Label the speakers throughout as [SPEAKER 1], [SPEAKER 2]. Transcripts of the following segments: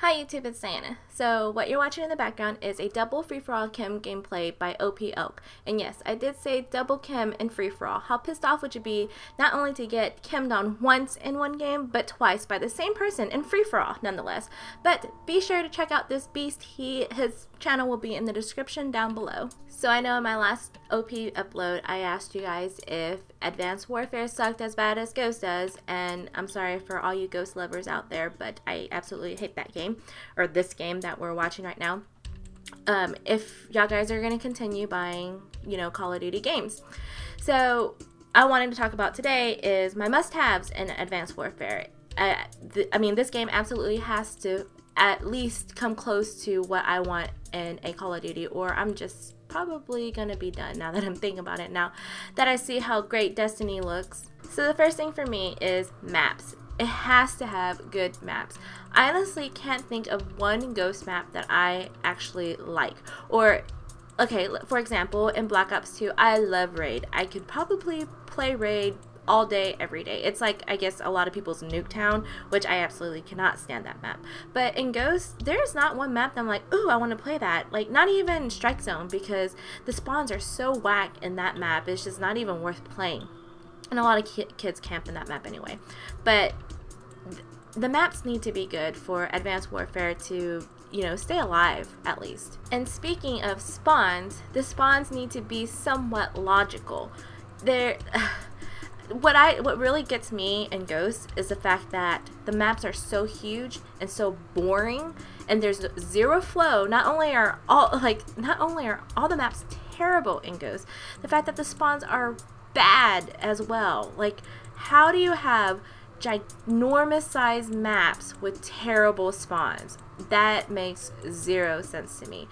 [SPEAKER 1] Hi YouTube, it's Diana. So what you're watching in the background is a double free-for-all chem gameplay by OP Elk. And yes, I did say double chem and free-for-all. How pissed off would you be not only to get chemmed on once in one game, but twice by the same person in free-for-all nonetheless. But be sure to check out this beast. His channel will be in the description down below. So I know in my last OP upload, I asked you guys if Advanced Warfare sucked as bad as Ghost does, and I'm sorry for all you Ghost lovers out there, but I absolutely hate that game, or this game that we're watching right now. If y'all guys are going to continue buying, Call of Duty games. So I wanted to talk about today is my must-haves in Advanced Warfare. I mean, this game absolutely has to at least come close to what I want in a Call of Duty, or I'm just probably gonna be done now that I'm thinking about it, now that I see how great Destiny looks. So the first thing for me is maps. It has to have good maps. I honestly can't think of one Ghost map that I actually like. Or, okay, for example, in Black Ops 2, I love Raid. I could probably play Raid all day, every day. It's like, I guess, a lot of people's Nuketown, which I absolutely cannot stand that map. But in Ghost, there's not one map that I'm like, ooh, I want to play that. Like, not even Strike Zone, because the spawns are so whack in that map, it's just not even worth playing. And a lot of kids camp in that map anyway. But the maps need to be good for Advanced Warfare to, stay alive, at least. And speaking of spawns, the spawns need to be somewhat logical. What really gets me in Ghost is the fact that the maps are so huge and so boring, and there's zero flow. Not only are all the maps terrible in Ghost, the fact that the spawns are bad as well. Like, how do you have ginormous size maps with terrible spawns? That makes zero sense to me.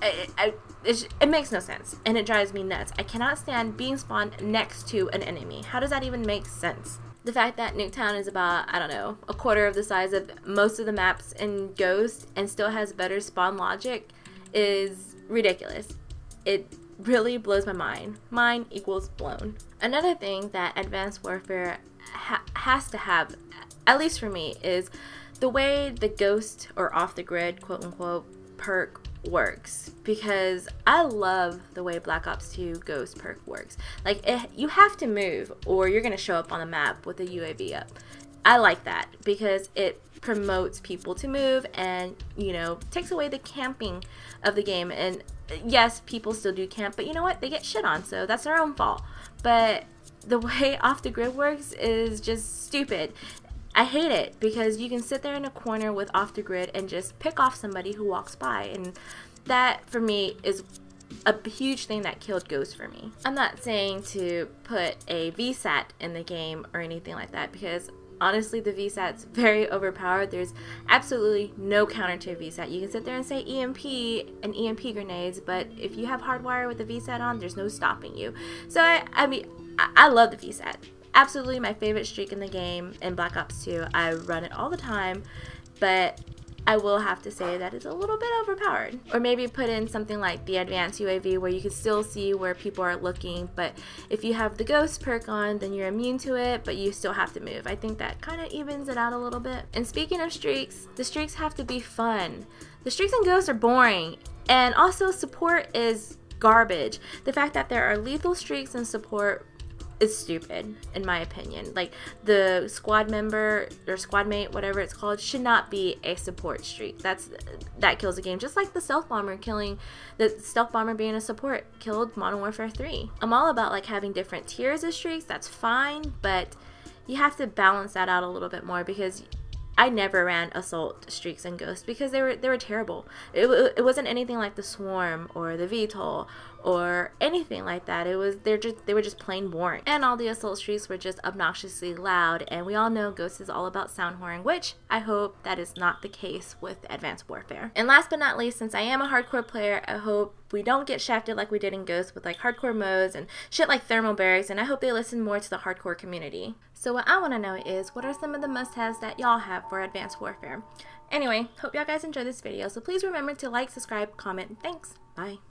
[SPEAKER 1] It makes no sense, and it drives me nuts. I cannot stand being spawned next to an enemy. How does that even make sense? The fact that Nuketown is about, I don't know, a quarter of the size of most of the maps in Ghost and still has better spawn logic is ridiculous. It really blows my mind. Mine equals blown. Another thing that Advanced Warfare has to have, at least for me, is the way the Ghost, or off the grid, quote unquote, perk works, because I love the way Black Ops 2 Ghost perk works. Like, you have to move or you're gonna show up on the map with a UAV up. I like that because it promotes people to move and, takes away the camping of the game. And yes, people still do camp, but you know what? They get shit on, so that's their own fault. But the way off the grid works is just stupid. I hate it because you can sit there in a corner with off the grid and just pick off somebody who walks by, and that for me is a huge thing that killed Ghost for me. I'm not saying to put a VSAT in the game or anything like that, because honestly the VSAT's very overpowered. There's absolutely no counter to a VSAT. You can sit there and say EMP and EMP grenades, but if you have hardwire with the VSAT on, there's no stopping you. So I mean, I love the VSAT. Absolutely my favorite streak in the game in Black Ops 2. I run it all the time, but I will have to say that it's a little bit overpowered. Or maybe put in something like the advanced UAV where you can still see where people are looking, but if you have the Ghost perk on, then you're immune to it, but you still have to move. I think that kind of evens it out a little bit. And speaking of streaks, the streaks have to be fun. The streaks in Ghost are boring, and also support is garbage. The fact that there are lethal streaks in support is stupid, in my opinion. Like, the squad member or squad mate, whatever it's called, should not be a support streak. That kills the game. Just like the stealth bomber being a support killed Modern Warfare 3. I'm all about like having different tiers of streaks. That's fine, but you have to balance that out a little bit more, because I never ran assault streaks in Ghost because they were terrible. It wasn't anything like the Swarm or the VTOL or anything like that. They were just plain boring. And all the assault streaks were just obnoxiously loud, and we all know Ghost is all about sound whoring, which I hope that is not the case with Advanced Warfare. And last but not least, since I am a hardcore player, I hope we don't get shafted like we did in Ghost with like hardcore modes and shit like thermal barracks, and I hope they listen more to the hardcore community. So what I want to know is, what are some of the must-haves that y'all have for Advanced Warfare? Anyway, hope y'all guys enjoyed this video, so please remember to like, subscribe, comment, and thanks. Bye.